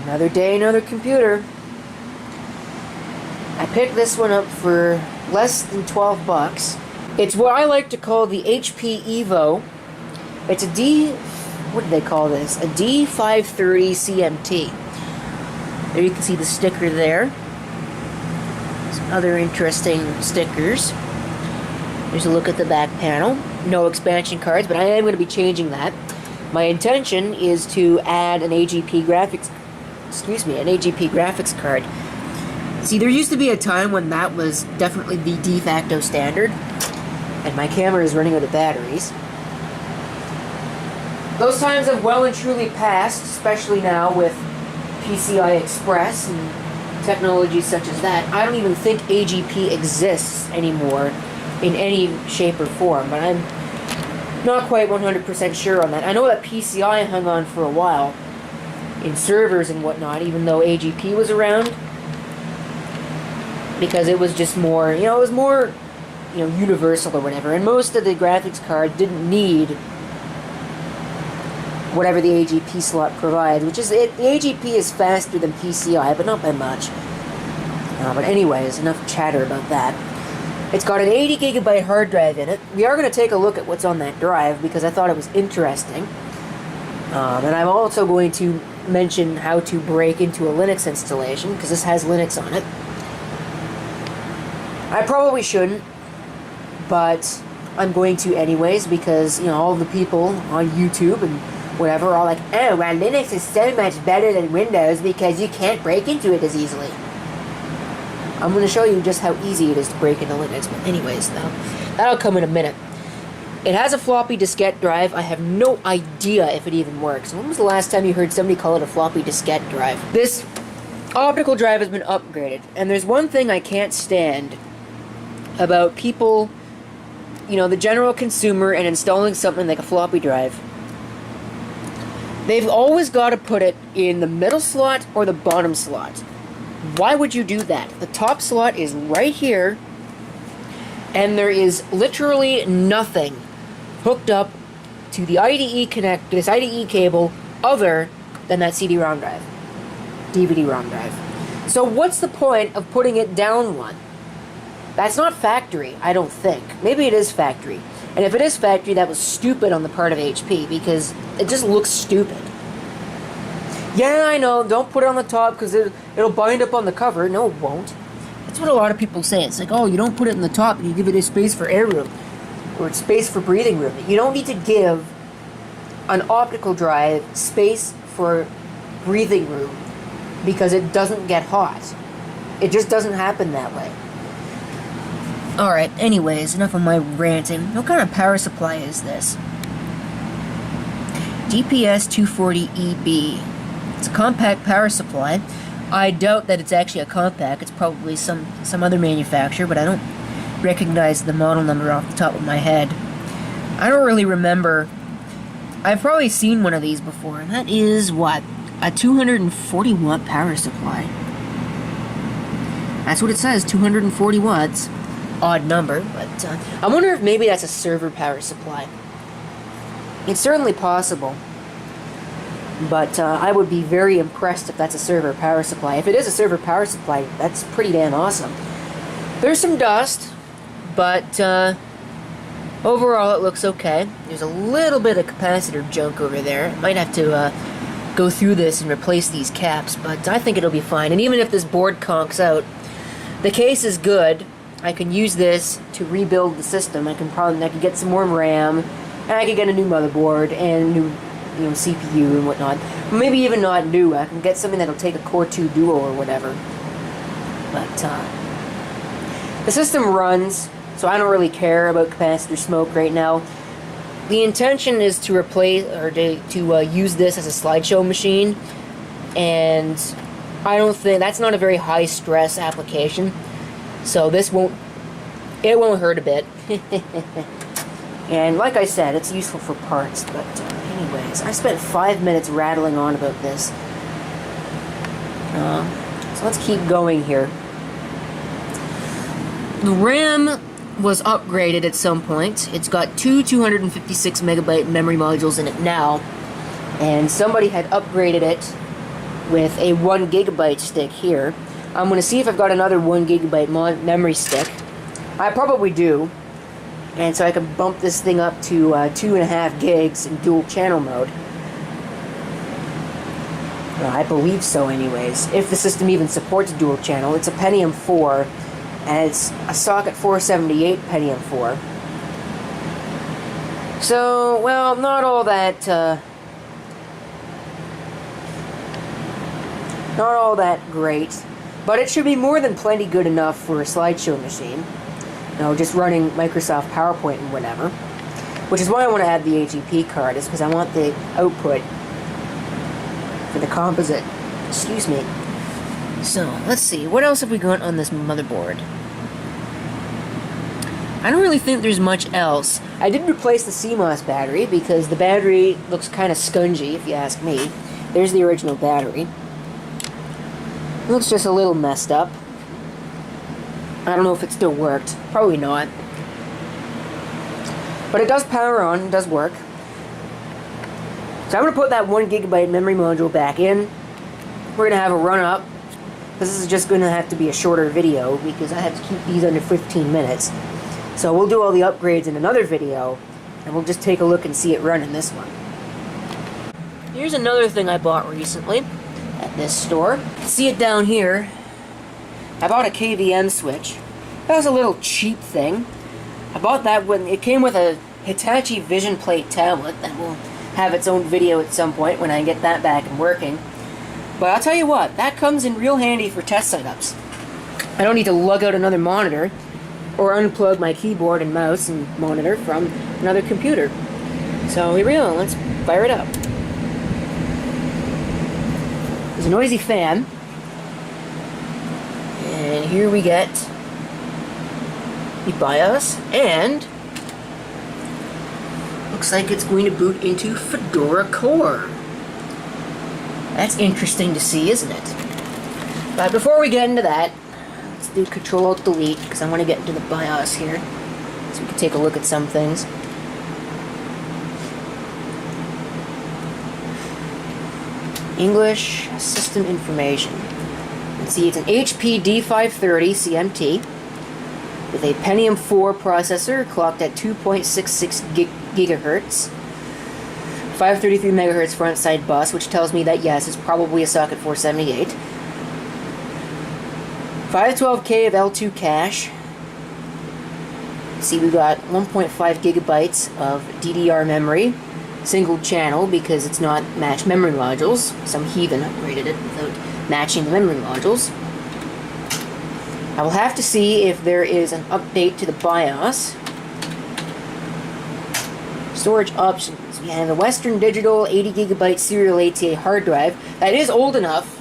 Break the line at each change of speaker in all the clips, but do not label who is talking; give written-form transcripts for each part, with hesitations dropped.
Another day, another computer. I picked this one up for less than 12 bucks. It's what I like to call the HP Evo. It's a what do they call this? A D530 CMT. There you can see the sticker there. Some other interesting stickers. Here's a look at the back panel. No expansion cards, but I am going to be changing that. My intention is to add an AGP graphics card. See, there used to be a time when that was definitely the de facto standard, and my camera is running out of batteries. Those times have well and truly passed, especially now with PCI Express and technologies such as that. I don't even think AGP exists anymore in any shape or form, but I'm not quite 100% sure on that. I know that PCI hung on for a while in servers and whatnot, even though AGP was around, because it was just more, it was more, universal or whatever, and most of the graphics cards didn't need whatever the AGP slot provides, which is it. The AGP is faster than PCI, but not by much. But anyways, enough chatter about that. It's got an 80 gigabyte hard drive in it. We are going to take a look at what's on that drive because I thought it was interesting. And I'm also going to mention how to break into a Linux installation because this has Linux on it. I probably shouldn't, but I'm going to anyways because, all the people on YouTube and whatever are all like, oh, well, Linux is so much better than Windows because you can't break into it as easily. I'm going to show you just how easy it is to break into Linux, but anyways, that'll come in a minute. It has a floppy diskette drive. I have no idea if it even works. When was the last time you heard somebody call it a floppy diskette drive? This optical drive has been upgraded, and there's one thing I can't stand about people, the general consumer, and installing something like a floppy drive. They've always got to put it in the middle slot or the bottom slot. Why would you do that? The top slot is right here, and there is literally nothing hooked up to the this IDE cable other than that CD-ROM drive, DVD-ROM drive. So what's the point of putting it down one? That's not factory, I don't think. Maybe it is factory. And if it is factory, that was stupid on the part of HP because it just looks stupid. Yeah, I know, don't put it on the top because it'll bind up on the cover. No, it won't. That's what a lot of people say. It's like, oh, you don't put it in the top and you give it a space for air room or space for breathing room. You don't need to give an optical drive space for breathing room because it doesn't get hot. It just doesn't happen that way. Alright, anyways, enough of my ranting. What kind of power supply is this? DPS 240EB. It's a compact power supply. I doubt that it's actually a compact. It's probably some other manufacturer, but I don't recognize the model number off the top of my head. I don't really remember. I've probably seen one of these before, and that is, what? A 240 watt power supply. That's what it says, 240 watts. Odd number, but I wonder if maybe that's a server power supply. It's certainly possible. But I would be very impressed if that's a server power supply. If it is a server power supply, that's pretty damn awesome. There's some dust, but overall it looks okay. There's a little bit of capacitor junk over there. Might have to go through this and replace these caps, but I think it'll be fine. And even if this board conks out, the case is good. I can use this to rebuild the system. I can get some more RAM, and I can get a new motherboard and a new CPU and whatnot. Maybe even not new. I can get something that'll take a Core 2 Duo or whatever. But the system runs, so I don't really care about capacitor smoke right now. The intention is to replace or to use this as a slideshow machine, and I don't think that's not a very high stress application. So it won't hurt a bit. And like I said, it's useful for parts, but anyways, I spent 5 minutes rattling on about this. So let's keep going here. The RAM was upgraded at some point. It's got two 256 megabyte memory modules in it now, and somebody had upgraded it with a 1 gigabyte stick here. I'm going to see if I've got another 1 gigabyte memory stick. I probably do. And so I can bump this thing up to 2.5 gigs in dual channel mode. Well, I believe so anyways. If the system even supports dual channel. It's a Pentium 4. And it's a socket 478 Pentium 4. So, well, not all that great. But it should be more than plenty good enough for a slideshow machine. You know, just running Microsoft PowerPoint and whatever. Which is why I want to add the HEP card, is because I want the output for the composite. Excuse me. So, let's see. What else have we got on this motherboard? I don't really think there's much else. I did replace the CMOS battery because the battery looks kind of scungy, if you ask me. There's the original battery. It looks just a little messed up. I don't know if it still worked. Probably not. But it does power on, it does work. So I'm going to put that 1 gigabyte memory module back in. We're going to have a run up. This is just going to have to be a shorter video because I have to keep these under 15 minutes. So we'll do all the upgrades in another video, and we'll just take a look and see it run in this one. Here's another thing I bought recently at this store. You can see it down here. I bought a KVM switch. That was a little cheap thing. I bought that when it came with a Hitachi Vision Plate tablet that will have its own video at some point when I get that back and working. But I'll tell you what, that comes in real handy for test setups. I don't need to lug out another monitor or unplug my keyboard and mouse and monitor from another computer. So here we go, let's fire it up. There's a noisy fan. And here we get the BIOS, and looks like it's going to boot into Fedora Core. That's interesting to see, isn't it? But before we get into that, let's do Control-Alt-Delete, because I want to get into the BIOS here, so we can take a look at some things. English System Information. Let's see, it's an HP D530 CMT with a Pentium 4 processor clocked at 2.66 gigahertz. 533 megahertz front side bus, which tells me that yes, it's probably a socket 478. 512K of L2 cache. See, we got 1.5 gigabytes of DDR memory, single channel because it's not matched memory modules. Some heathen upgraded it without matching the memory modules. I will have to see if there is an update to the BIOS. Storage options. We have a Western Digital 80 gigabyte serial ATA hard drive. That is old enough.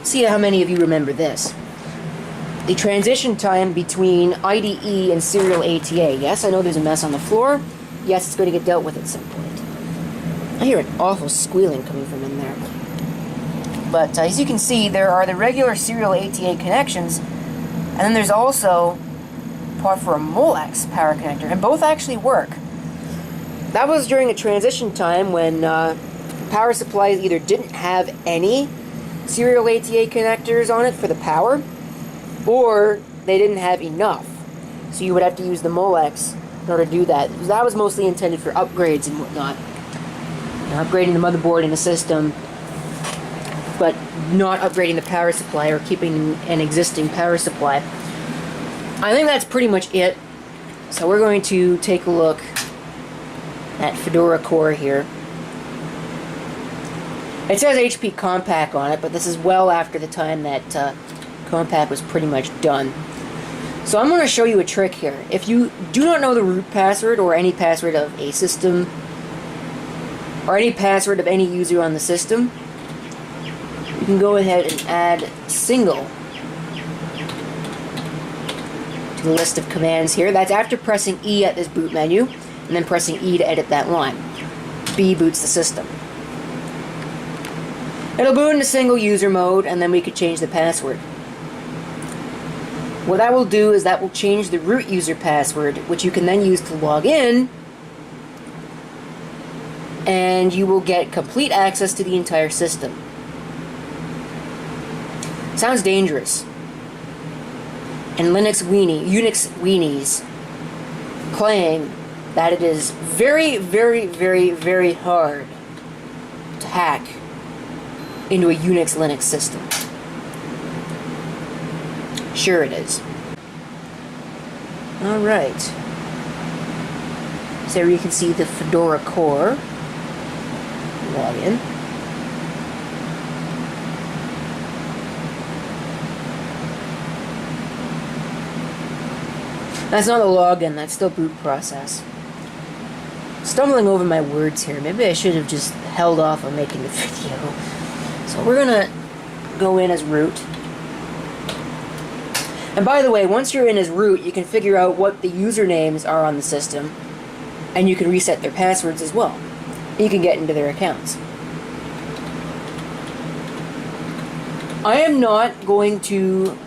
See how many of you remember this. The transition time between IDE and serial ATA. Yes, I know there's a mess on the floor. Yes, it's going to get dealt with at some point. I hear an awful squealing coming from in there. But as you can see, there are the regular serial ATA connections, and then there's also a port for a Molex power connector, and both actually work. That was during a transition time when power supplies either didn't have any serial ATA connectors on it for the power, or they didn't have enough. So you would have to use the Molex in order to do that. That was mostly intended for upgrades and whatnot. Upgrading the motherboard in the system, but not upgrading the power supply or keeping an existing power supply. I think that's pretty much it. So we're going to take a look at Fedora Core here. It says hp-compaq on it, but this is well after the time that Compaq was pretty much done. So I'm going to show you a trick here. If you do not know the root password or any password of a system, or any password of any user on the system, you can go ahead and add single to the list of commands here. That's after pressing E at this boot menu, and then pressing E to edit that line. B boots the system. It'll boot into single user mode, and then we could change the password. What that will do is that will change the root user password, which you can then use to log in, and you will get complete access to the entire system. Sounds dangerous. And Unix weenies claim that it is very, very, very, very hard to hack into a Unix Linux system. Sure it is. Alright. So you can see the Fedora core. Login. That's not a login, that's still boot process. Stumbling over my words here. Maybe I should have just held off on making the video. So we're gonna go in as root. And by the way, once you're in as root, you can figure out what the usernames are on the system, and you can reset their passwords as well. You can get into their accounts. I am not going to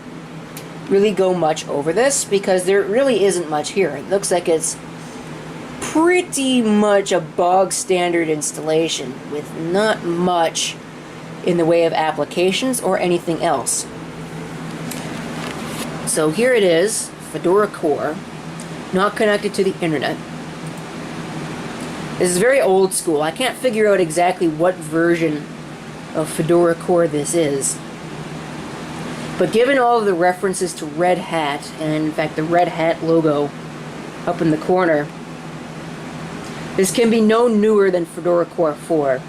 really go much over this because there really isn't much here. It looks like it's pretty much a bog standard installation with not much in the way of applications or anything else. So here it is, Fedora core, not connected to the internet. This is very old school. I can't figure out exactly what version of Fedora core this is. But given all of the references to Red Hat, and in fact the Red Hat logo up in the corner, this can be no newer than Fedora Core 4. In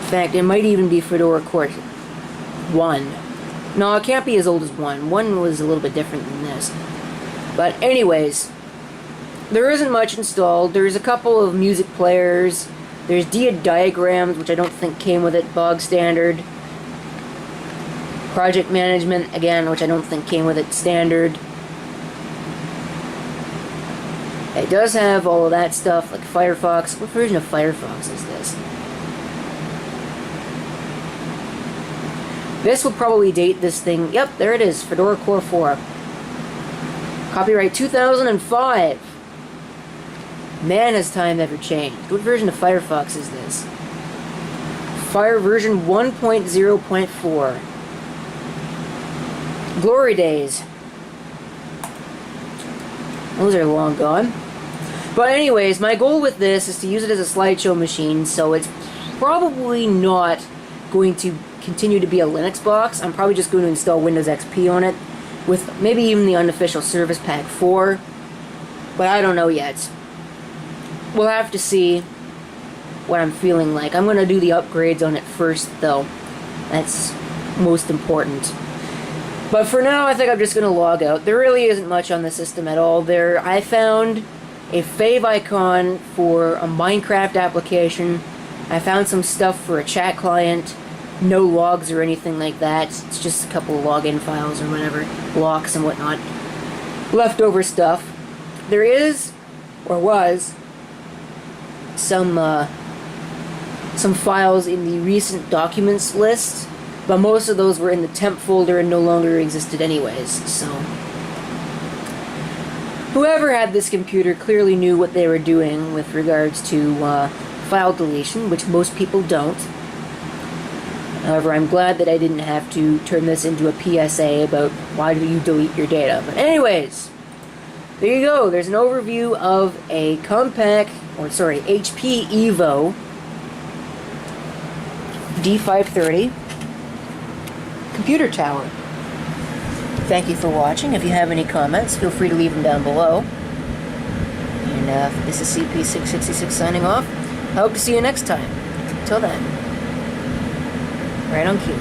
fact, it might even be Fedora Core 1. No, it can't be as old as 1. 1 was a little bit different than this. But anyways, there isn't much installed. There's a couple of music players. There's diagrams, which I don't think came with it, bog standard. Project management, again, which I don't think came with it, standard. It does have all of that stuff, like Firefox. What version of Firefox is this? This will probably date this thing. Yep, there it is, Fedora Core 4. Copyright 2005. Man, has time ever changed. What version of Firefox is this? Fire version 1.0.4. Glory days. Those are long gone. But anyways, my goal with this is to use it as a slideshow machine, so it's probably not going to continue to be a Linux box. I'm probably just going to install Windows XP on it, with maybe even the unofficial Service Pack 4, but I don't know yet. We'll have to see what I'm feeling like. I'm going to do the upgrades on it first, though. That's most important. But for now, I think I'm just going to log out. There really isn't much on the system at all. I found a fave icon for a Minecraft application. I found some stuff for a chat client. No logs or anything like that. It's just a couple of login files or whatever. Blocks and whatnot. Leftover stuff. There is, or was, some files in the recent documents list. But most of those were in the temp folder and no longer existed anyways, so... Whoever had this computer clearly knew what they were doing with regards to file deletion, which most people don't. However, I'm glad that I didn't have to turn this into a PSA about why do you delete your data. But anyways, there you go. There's an overview of a HP Evo D530 computer tower. Thank you for watching. If you have any comments, feel free to leave them down below. And this is CP666 signing off. I hope to see you next time. Till then, right on cue.